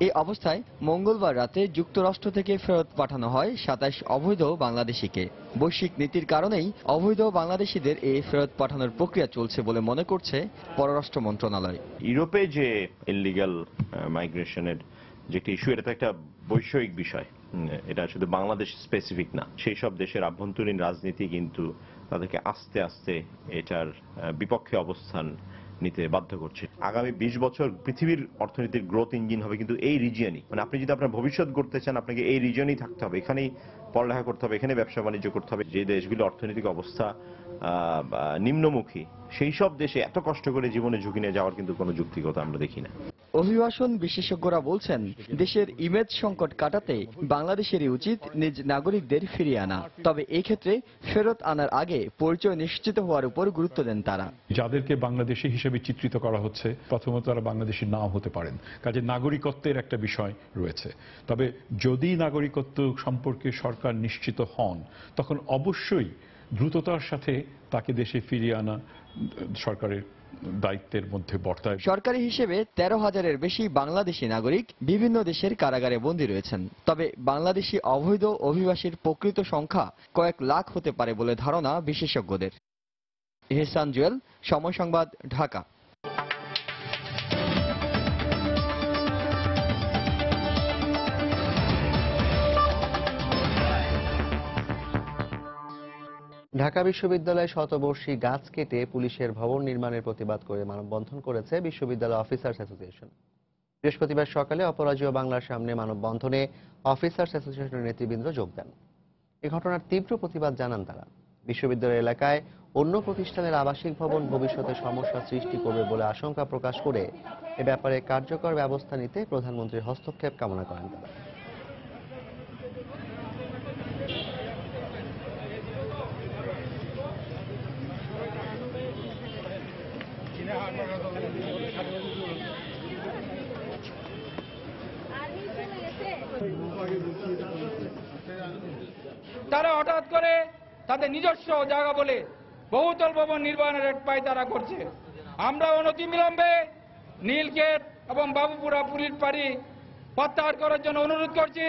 এই অবস্থায় মঙ্গলবার রাতে যুক্তরাষ্ট্র থেকে ফেরত পাঠানো হয় 27 অবৈধ বাংলাদেশিকে। বৈশ্বিক নীতির কারণেই অবৈধ বাংলাদেশিদের এই ফেরত পাঠানোর প্রক্রিয়া চলছে বলে মনে করছে পররাষ্ট্র মন্ত্রণালয়। ইউরোপে যে ইললিগাল মাইগ্রেশনের যে একটা ইস্যু, এটা তো একটা বৈষয়িক বিষয়, এটা শুধু বাংলাদেশ স্পেসিফিক না। সেই সব দেশের আভ্যন্তরীণ রাজনীতি কিন্তু তাদেরকে আস্তে আস্তে এটার বিপক্ষে অবস্থান নিতে বাধ্য করছে। আগামী 20 বছর পৃথিবীর অর্থনীতির গ্রোথ ইঞ্জিন হবে কিন্তু এই রিজিয়নই। মানে আপনি যদি আপনার ভবিষ্যৎ গড়তে চান, আপনাকে এই রিজিয়নেই থাকতে হবে, এখানেই পড়ালেখা করতে হবে, এখানে ব্যবসা বাণিজ্য করতে হবে। যে দেশগুলো অর্থনৈতিক অবস্থা নিম্নমুখী, সেই সব দেশে এত কষ্ট করে জীবনে ঝুঁকি নিয়ে যাওয়ার কিন্তু কোনো যুক্তিকতা আমরা দেখি না। অভিবাসন বিশেষজ্ঞরা বলছেন, দেশের ইমেজ সংকট কাটাতে বাংলাদেশেরই উচিত নিজ নাগরিকদের ফিরিয়ে আনা। তবে এই ক্ষেত্রে ফেরত আনার আগে পরিচয় নিশ্চিত হওয়ার উপর গুরুত্ব দেন তারা। যাদেরকে বাংলাদেশি হিসেবে চিত্রিত করা হচ্ছে, প্রথমত তারা বাংলাদেশি নাও হতে পারেন, কাজে নাগরিকত্বের একটা বিষয় রয়েছে। তবে যদি নাগরিকত্ব সম্পর্কে সরকার নিশ্চিত হন, তখন অবশ্যই দ্রুততার সাথে তাকে দেশে ফিরিয়ে আনা সরকারের দায়িত্বের মধ্যে বর্তায়। সরকারি হিসেবে 13,000-এর বেশি বাংলাদেশি নাগরিক বিভিন্ন দেশের কারাগারে বন্দী রয়েছেন। তবে বাংলাদেশি অবৈধ অভিবাসীর প্রকৃত সংখ্যা কয়েক লাখ হতে পারে বলে ধারণা বিশেষজ্ঞদের। এহসান জুয়েল, সময় সংবাদ, ঢাকা। ঢাকা বিশ্ববিদ্যালয়ে শতবর্ষী গাছ কেটে পুলিশের ভবন নির্মাণের প্রতিবাদ করে মানববন্ধন করেছে বিশ্ববিদ্যালয় অফিসার্স অ্যাসোসিয়েশন। বৃহস্পতিবার সকালে অপরাজেয় বাংলার সামনে মানববন্ধনে অফিসার্স অ্যাসোসিয়েশনের নেতৃবৃন্দ যোগ দেন। এ ঘটনার তীব্র প্রতিবাদ জানান তারা। বিশ্ববিদ্যালয় এলাকায় অন্য প্রতিষ্ঠানের আবাসিক ভবন ভবিষ্যতে সমস্যা সৃষ্টি করবে বলে আশঙ্কা প্রকাশ করে এ ব্যাপারে কার্যকর ব্যবস্থা নিতে প্রধানমন্ত্রীর হস্তক্ষেপ কামনা করেন তারা। তারা হঠাৎ করে তাদের নিজস্ব জায়গা বলে বহুতল ভবন নির্মাণের এক পায় তারা করছে। আমরা অনতিবিলম্বে নীলগেট এবং বাবুপুরা পুলিশ ফাঁড়ি প্রত্যাহার করার জন্য অনুরোধ করছি।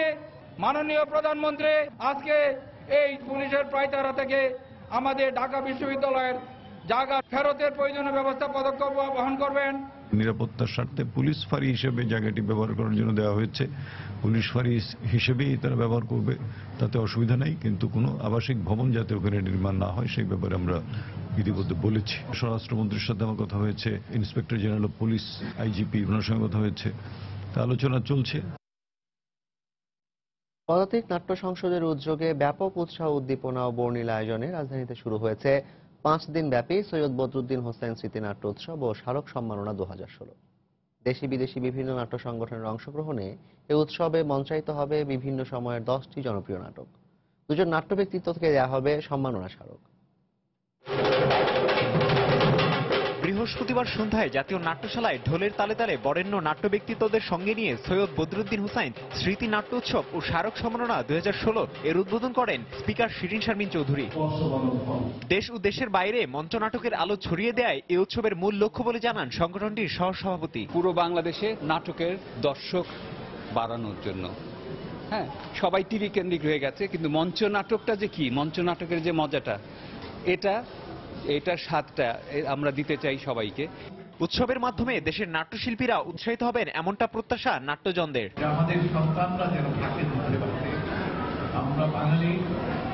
মাননীয় প্রধানমন্ত্রী আজকে এই পুলিশের পায়তারা থেকে আমাদের ঢাকা বিশ্ববিদ্যালয়ের জায়গা ফেরতের প্রয়োজনীয় ব্যবস্থা পদক্ষেপ গ্রহণ করবেন। নিরাপত্তার স্বার্থে পুলিশ ফাঁড়ি হিসেবে জায়গাটি ব্যবহার করার জন্য দেওয়া হয়েছে। পুলিশ ফাঁড়ি হিসেবেই তারা ব্যবহার করবে, তাতে অসুবিধা নেই। কিন্তু কোনো আবাসিক ভবন যাতে ওখানে নির্মাণ না হয় সেই ব্যাপারে আমরা ইতিমধ্যে বলেছি। স্বরাষ্ট্রমন্ত্রীর সাথে আমার কথা হয়েছে, inspector general of police IGP ওনার সঙ্গে কথা হয়েছে, তা আলোচনা চলছে। পদাতিক নাট্য সংসদের উদ্যোগে ব্যাপক উৎসাহ উদ্দীপনা ও বর্ণিল আয়োজনে রাজধানীতে শুরু হয়েছে 5 দিন ব্যাপী সৈয়দ বদরুদ্দীন হোসেন স্মৃতি নাট্যোৎসব ও স্মারক সম্মাননা 2016। দেশি বিদেশি বিভিন্ন নাট্য সংগঠনের অংশগ্রহণে এই উৎসবে মঞ্চায়িত হবে বিভিন্ন সময়ের 10টি জনপ্রিয় নাটক। 2 জন নাট্য ব্যক্তিত্বকে দেওয়া হবে সম্মাননা স্মারক। বৃহস্পতিবার সন্ধ্যায় জাতীয় নাট্যশালায় ঢোলের তালে তালে বরেণ্য নাট্য ব্যক্তিত্বদের সঙ্গে নিয়ে সৈয়দ বদরুদ্দিন হুসাইন স্মৃতি নাট্য উৎসব ও স্মারক সম্মাননা 2016 এর উদ্বোধন করেন স্পিকার শিরিন শারমিন চৌধুরী। দেশ ও দেশের বাইরে মঞ্চনাটকের আলো ছড়িয়ে দেয় এই উৎসবের মূল লক্ষ্য বলে জানান সংগঠনটির সহসভাপতি। পুরো বাংলাদেশে নাটকের দর্শক বাড়ানোর জন্য, হ্যাঁ, সবাই টিভি কেন্দ্রিক হয়ে গেছে, কিন্তু মঞ্চ নাটকটা যে কি, মঞ্চ নাটকের যে মজাটা, এটার স্বাদটা আমরা দিতে চাই সবাইকে। উৎসবের মাধ্যমে দেশের নাট্যশিল্পীরা উৎসাহিত হবেন এমনটা প্রত্যাশা নাট্যজনদের। আমাদের সন্তানরা যেন থাকে দুধে ভাতে, আমরা বাঙালি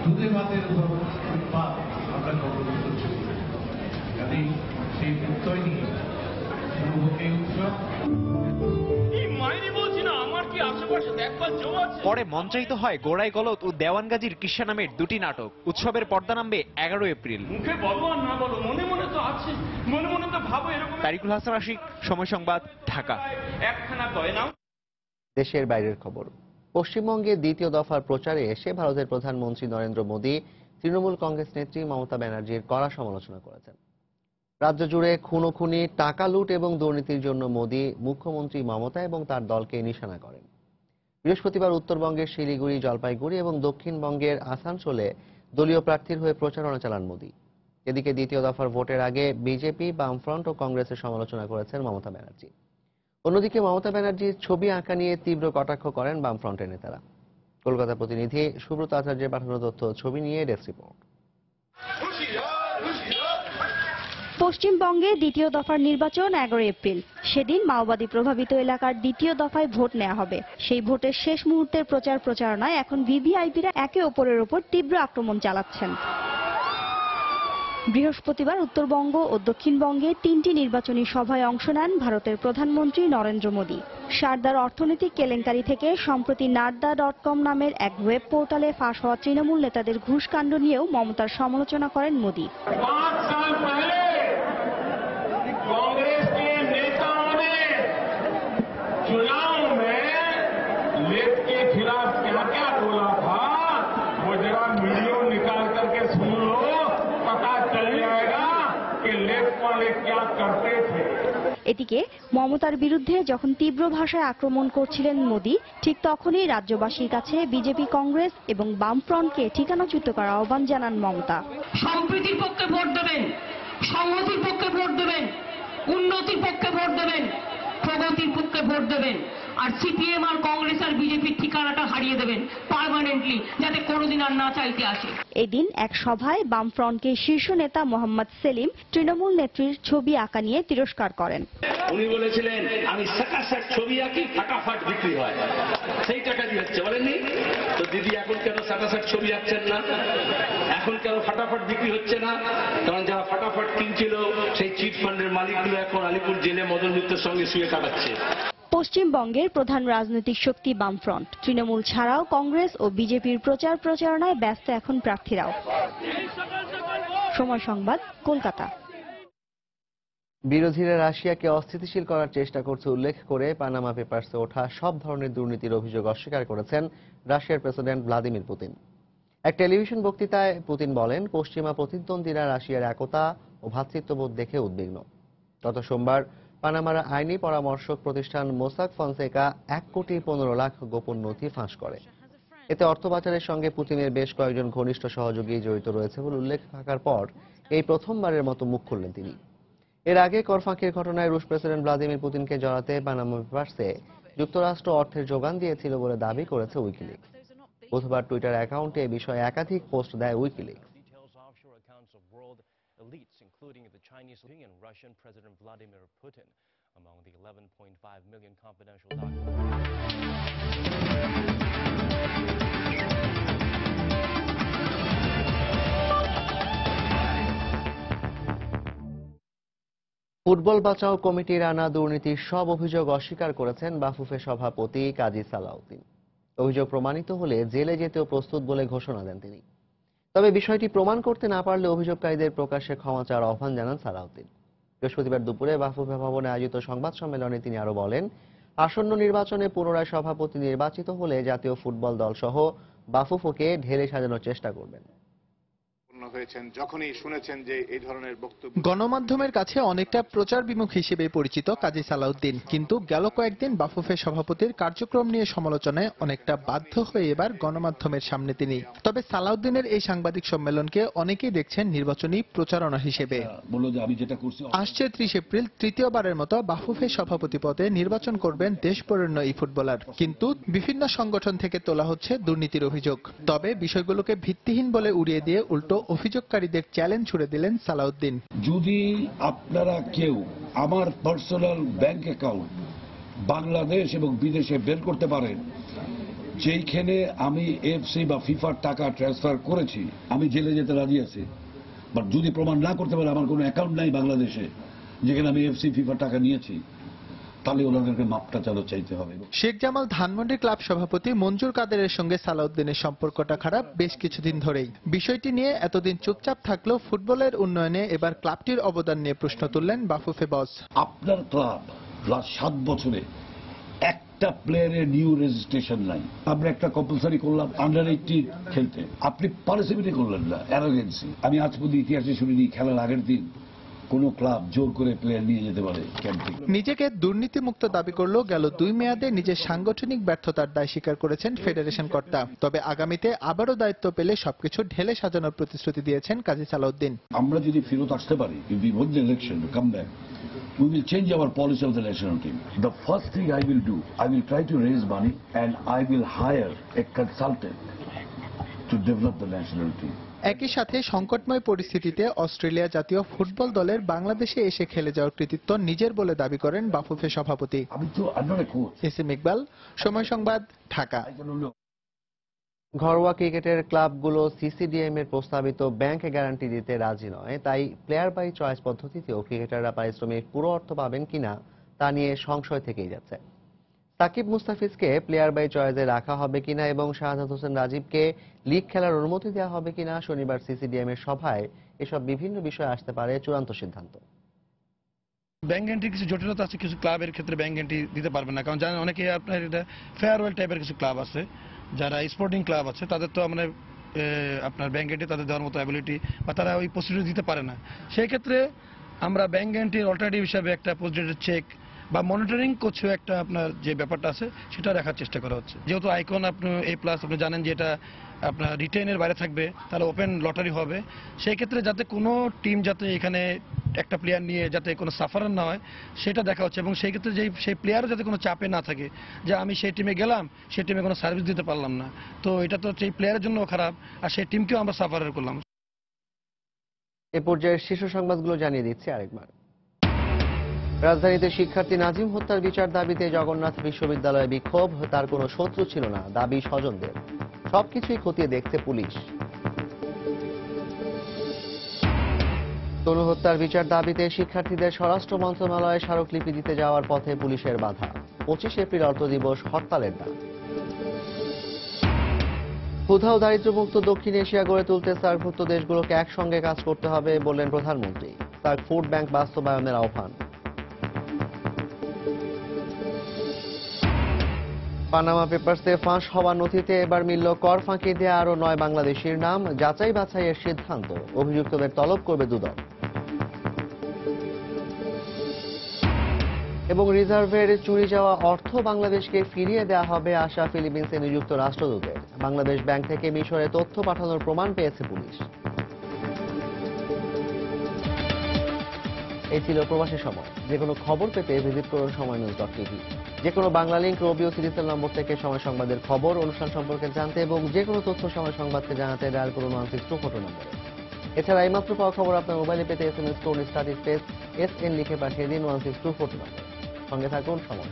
দুধে ভাতের উপর উৎপাদ আমরা গর্ববোধ করছি। কাজেই সেই প্রত্যয় নিয়ে শুরু হোক এই উৎসব। পরে মঞ্চায়িত হয় গোড়াই গলত ও দেওয়ানগাজীর কিসা নামের দুটি নাটক। উৎসবের পর্দা নামবে 11 এপ্রিল। মুখে বলো আর না বলো, মনে মনে তো আছে, মনে মনে তো ভাবো এরকম। তারিকুল হাসান আশিক, সময় সংবাদ, ঢাকা। একখানা গয়না। দেশের বাইরের খবর। পশ্চিমবঙ্গে দ্বিতীয় দফার প্রচারে এসে ভারতের প্রধানমন্ত্রী নরেন্দ্র মোদী তৃণমূল কংগ্রেস নেত্রী মমতা ব্যানার্জির কড়া সমালোচনা করেছেন। রাজ্য জুড়ে খুনোখুনি, টাকা লুট এবং দুর্নীতির জন্য মোদী মুখ্যমন্ত্রী মমতা এবং তার দলকে নিশানা করেন। বৃহস্পতিবার উত্তরবঙ্গের শিলিগুড়ি, জলপাইগুড়ি এবং দক্ষিণবঙ্গের আসানসোলে দলীয় প্রার্থীর হয়ে প্রচারণা চালান মোদী। এদিকে দ্বিতীয় দফার ভোটের আগে বিজেপি, বামফ্রন্ট ও কংগ্রেসের সমালোচনা করেছেন মমতা ব্যানার্জি। অন্যদিকে মমতা ব্যানার্জির ছবি আঁকা নিয়ে তীব্র কটাক্ষ করেন বামফ্রন্টের নেতারা। কলকাতা প্রতিনিধি সুব্রত আচার্যের পাঠানো তথ্য ছবি নিয়ে ডেস্ক রিপোর্ট। পশ্চিমবঙ্গে দ্বিতীয় দফার নির্বাচন 11 এপ্রিল। সেদিন মাওবাদী প্রভাবিত এলাকার দ্বিতীয় দফায় ভোট নেওয়া হবে। সেই ভোটের শেষ মুহূর্তের প্রচারণায় এখন ভিভিআইপিরা একে অপরের ওপর তীব্র আক্রমণ চালাচ্ছেন। বৃহস্পতিবার উত্তরবঙ্গ ও দক্ষিণবঙ্গে 3টি নির্বাচনী সভায় অংশ নেন ভারতের প্রধানমন্ত্রী নরেন্দ্র মোদী। সারদার অর্থনৈতিক কেলেঙ্কারি থেকে সম্প্রতি নারদা.com নামের এক ওয়েব পোর্টালে ফাঁস হওয়া তৃণমূল নেতাদের ঘুষকাণ্ড নিয়েও মমতার সমালোচনা করেন মোদী। कांग्रेस के नेताओं ने चुनाव में लेफ्ट के खिलाफ क्या क्या बोला था, वो जरा वीडियो निकाल करके सुन लो, पता चल जाएगा कि लेफ्ट वाले क्या करते थे। এদিকে মমতার বিরুদ্ধে যখন তীব্র ভাষায় আক্রমণ করছিলেন মোদী, ঠিক তখনই রাজ্যবাসীর কাছে বিজেপি, কংগ্রেস এবং বামফ্রন্টকে ঠিকানাচ্যুত করার আহ্বান জানান মমতা। সম্প্রীতির পক্ষে ভোট দেবেন, সংহতির পক্ষে ভোট দেবেন, উন্নতির পক্ষে ভোট দেবেন, প্রগতির পক্ষে ভোট দেবেন, আর সিপিএম আর কংগ্রেস আর বিজেপির ঠিকানাটা হারিয়ে দেবেন পার্মানেন্টলি, যাতে কোনোদিন আর না চাইতে আসে। এদিন এক সভায় বামফ্রন্টের শীর্ষ নেতা মোহাম্মদ সেলিম তৃণমূল নেত্রীর ছবি আঁকা নিয়ে তিরস্কার করেন। উনি বলেছিলেন, আমি সাকাসাক ছবি আঁকি, ফাটাফাট বিক্রি হয়, সেই টাকা দিয়ে হচ্ছে, বলেননি তো? দিদি এখন কেন সাকাসাক ছবি আঁকছেন না? এখন কেন ফাটাফাট বিক্রি হচ্ছে না? কারণ যারা ফাটাফাট কিনছিল সেই চিট ফান্ডের মালিকগুলো এখন আলিপুর জেলে মদন মিত্রের সঙ্গে শুয়ে কাটাচ্ছে। পশ্চিমবঙ্গের প্রধান রাজনৈতিক শক্তি বামফ্রন্ট। তৃণমূল ছাড়াও কংগ্রেস ও বিজেপির প্রচারণায় ব্যস্ত এখন প্রার্থীরাও। সময় সংবাদ, কলকাতা। বিরোধীরা রাশিয়াকে অস্থিতিশীল করার চেষ্টা করছে উল্লেখ করে পানামা পেপারসে ওঠা সব ধরনের দুর্নীতির অভিযোগ অস্বীকার করেছেন রাশিয়ার প্রেসিডেন্ট ভ্লাদিমির পুতিন। এক টেলিভিশন বক্তৃতায় পুতিন বলেন, পশ্চিমা প্রতিদ্বন্দ্বীরা রাশিয়ার একতা ও ভ্রাতৃত্ববোধ দেখে উদ্বিগ্ন। গত সোমবার পানামার আইনি পরামর্শক প্রতিষ্ঠান মোসাক ফনসেকা 1,15,00,000 গোপন নথি ফাঁস করে। এতে অর্থ পাচারের সঙ্গে পুতিনের বেশ কয়েকজন ঘনিষ্ঠ সহযোগী জড়িত রয়েছে বলে উল্লেখ থাকার পর এই প্রথমবারের মতো মুখ খুললেন তিনি। এর আগে কর ফাঁকির ঘটনায় রুশ প্রেসিডেন্ট ভ্লাদিমির পুতিনকে জড়াতে পানামা পেপারসে যুক্তরাষ্ট্র অর্থের যোগান দিয়েছিল বলে দাবি করেছে উইকিলিক্স। বুধবার টুইটার অ্যাকাউন্টে এ বিষয়ে একাধিক পোস্ট দেয় WikiLeaks. Elites, including the Chinese and Russian President Vladimir Putin, among the 11.5 million confidential documents. Football বাঁচাও কমিটির আনা দুর্নীতির সব অভিযোগ অস্বীকার করেছেন বাফুফে সভাপতি কাজী সালাউদ্দিন। অভিযোগ প্রমাণিত হলে জেলে যেতেও প্রস্তুত বলে ঘোষণা দেন তিনি। তবে বিষয়টি প্রমাণ করতে না পারলে অভিযোগকারীদের প্রকাশ্যে ক্ষমা চাওয়ার আহ্বান জানান সালাউদ্দিন। বৃহস্পতিবার দুপুরে বাফুফে ভবনে আয়োজিত সংবাদ সম্মেলনে তিনি আরো বলেন, আসন্ন নির্বাচনে পুনরায় সভাপতি নির্বাচিত হলে জাতীয় ফুটবল দল সহ বাফুফোকে ঢেলে সাজানোর চেষ্টা করবেন। হয়েছেন যখনই শুনেছেন যে এই ধরনের বক্তব্য? গণমাধ্যমের কাছে অনেকটা প্রচার বিমুখ হিসেবে পরিচিত কাজী সালাউদ্দিন, কিন্তু গেল কয়েকদিন বাফুফে সভাপতির কার্যক্রম নিয়ে সমালোচনায় অনেকটা বাধ্য হয়ে এবার গণমাধ্যমের সামনে তিনি। তবে সালাউদ্দিনের এই সাংবাদিক সম্মেলনকে অনেকেই দেখছেন নির্বাচনী প্রচারণা হিসেবে। আসছে 30 এপ্রিল তৃতীয়বারের মতো বাফুফে সভাপতি পদে নির্বাচন করবেন দেশবরেণ্য এই ফুটবলার, কিন্তু বিভিন্ন সংগঠন থেকে তোলা হচ্ছে দুর্নীতির অভিযোগ। তবে বিষয়গুলোকে ভিত্তিহীন বলে উড়িয়ে দিয়ে উল্টো অভিযোগকারীদের চ্যালেঞ্জ ছুড়ে দিলেন সালাউদ্দিন। যদি আপনারা কেউ আমার পার্সোনাল ব্যাংক অ্যাকাউন্ট বাংলাদেশ এবং বিদেশে বের করতে পারেন যেইখানে আমি এফসি বা ফিফার টাকা ট্রান্সফার করেছি, আমি জেলে যেতে রাজি আছি। বাট যদি প্রমাণ না করতে পারে আমার কোনো অ্যাকাউন্ট নাই বাংলাদেশে যেখানে আমি এফসি ফিফার টাকা নিয়েছি, তাহলে ওনাদেরকে মাপটা চালু চাইতে হবে। শেখ জামাল ধানমন্ডি ক্লাব সভাপতি মঞ্জুর কাদেরের সঙ্গে সালাউদ্দিনের সম্পর্কটা খারাপ বেশ কিছুদিন ধরেই। বিষয়টি নিয়ে এতদিন চুপচাপ থাকলেও ফুটবলের উন্নয়নে এবার ক্লাবটির অবদান নিয়ে প্রশ্ন তুললেন বাফুফে বস। আপনার ক্লাব লাস্ট 7 বছরে একটা প্লেয়ারের নিউ রেজিস্ট্রেশন নাই। আমরা একটা কম্পালসারি করলাম আন্ডার 18 খেলতে, আপনি পার্টিসিপেটই করলেন না, অ্যারোগেন্সি। আমি আজ পর্যন্ত ইতিহাসে শুনিনি খেলার আগের দিন কোন ক্লাব জোর করে প্লেয়ার নিয়ে যেতে পারে ক্যাম্প থেকে। নিজেকে দুর্নীতিমুক্ত দাবি করলেও গেল 2 মেয়াদে নিজের সাংগঠনিক ব্যর্থতার দায় স্বীকার করেছেন ফেডারেশন কর্তা। তবে আগামীতে আবারও দায়িত্ব পেলে সবকিছু ঢেলে সাজানোর প্রতিশ্রুতি দিয়েছেন কাজী সালাউদ্দিন। আমরা যদি ফেরত আসতে পারি, if we win the election to come back, we will change our policy of the national team. The first thing I will do, I will try to raise money and I will hire a consultant to develop the national team. একই সাথে সংকটময় পরিস্থিতিতে Australia জাতীয় football দলের বাংলাদেশে এসে খেলে যাওয়ার কৃতিত্ব নিজের বলে দাবি করেন বাফুফে সভাপতি। এসএম ইকবাল, সময় সংবাদ, ঢাকা। ঘরোয়া ক্রিকেটের ক্লাবগুলো সিসিডিএম এর প্রস্তাবিত ব্যাংক গ্যারান্টি দিতে রাজি নয়, তাই প্লেয়ার বাই চয়েস পদ্ধতিতেও ক্রিকেটাররা পারিশ্রমিক পুরো অর্থ পাবেন কিনা তা নিয়ে সংশয় থেকেই যাচ্ছে। সাকিব মুস্তাফিজকে প্লেয়ার বাই চয়েসে রাখা হবে কিনা এবং শাহাদাত হোসেন রাজীবকে লিগ খেলার অনুমতি দেওয়া হবে কিনা শনিবার সিসিডিএম এর সভায় এসব বিভিন্ন বিষয়ে আসতে পারে চূড়ান্ত সিদ্ধান্ত। ব্যাংক গ্যারান্টির কিছু জটিলতা আছে, কিছু ক্লাবের ক্ষেত্রে ব্যাংক গ্যারান্টি দিতে পারবে না, কারণ জানেন অনেকে আপনার এটা ফেয়ারওয়েল টাইপের কিছু ক্লাব আছে, যারা স্পোর্টিং ক্লাব আছে, তাদের তো মানে আপনার ব্যাংক গ্যারান্টি তাদের দেওয়ার মতো অ্যাবিলিটি বা তারা ওই প্রসিডিউর দিতে পারে না। সেই ক্ষেত্রে আমরা ব্যাংক গ্যারান্টির অল্টারনেটিভ হিসাবে একটা পোস্ট চেক বা মনিটরিং করছে একটা আপনার যে ব্যাপারটা আছে সেটা রাখার চেষ্টা করা হচ্ছে। যেহেতু আইকন আপনি A+ আপনি জানেন যে এটা আপনার রিটেনের বাইরে থাকবে, তাহলে ওপেন লটারি হবে। সেই ক্ষেত্রে যাতে কোনো টিম যাতে এখানে একটা প্লেয়ার নিয়ে যাতে কোনো সাফারার না হয় সেটা দেখা হচ্ছে, এবং সেই ক্ষেত্রে সেই প্লেয়ারও যাতে কোনো চাপে না থাকে যে আমি সেই টিমে গেলাম, সেই টিমে কোনো সার্ভিস দিতে পারলাম না, তো এটা তো সেই প্লেয়ারের জন্য খারাপ আর সেই টিমকেও আমরা সাফারার করলাম। এ পর্যায়ে শীর্ষ সংবাদগুলো জানিয়ে দিচ্ছি আরেকবার। রাজধানীতে শিক্ষার্থী নাজিম হত্যার বিচার দাবিতে জগন্নাথ বিশ্ববিদ্যালয়ে বিক্ষোভ। তার কোনো শত্রু ছিল না, দাবি স্বজনদের। সবকিছুই খতিয়ে দেখছে পুলিশ। তনু হত্যার বিচার দাবিতে শিক্ষার্থীদের স্বরাষ্ট্র মন্ত্রণালয়ে স্মারকলিপি দিতে যাওয়ার পথে পুলিশের বাধা। 25 এপ্রিল অর্থ দিবস হরতালের ডাক। ক্ষুধা ও দারিদ্র্যমুক্ত দক্ষিণ এশিয়া গড়ে তুলতে সার্কভুক্ত দেশগুলোকে একসঙ্গে কাজ করতে হবে বললেন প্রধানমন্ত্রী। সার্ক ফুড ব্যাংক বাস্তবায়নের আহ্বান। পানামা পেপারসে ফাঁস হওয়া নথিতে এবার মিলল কর ফাঁকি দেয়া আরো 9 বাংলাদেশির নাম। যাচাই বাছাইয়ের সিদ্ধান্ত, অভিযুক্তদের তলব করবে দুদক। এবং রিজার্ভের চুরি যাওয়া অর্থ বাংলাদেশকে ফিরিয়ে দেওয়া হবে আশা ফিলিপিন্সে নিযুক্ত রাষ্ট্রদূতের। বাংলাদেশ ব্যাংক থেকে মিশরে তথ্য পাঠানোর প্রমাণ পেয়েছে পুলিশ। এই ছিল প্রবাসী সময়। যে কোনো খবর পেতে ভিজিট করুন সময়নিউজ.tv। যে কোনো বাংলা লিংক রবিও সিরিজের নম্বর থেকে সময় সংবাদের খবর অনুষ্ঠান সম্পর্কে জানতে এবং যে কোনো তথ্য সময় সংবাদকে জানাতে ডায়াল করুন 162 নম্বরে। এছাড়া এইমাত্র পাওয়া খবর আপনার মোবাইলে পেতে SMS tone study space SN লিখে পাঠিয়ে দিন 162 নম্বরে। সঙ্গে থাকুন সময়।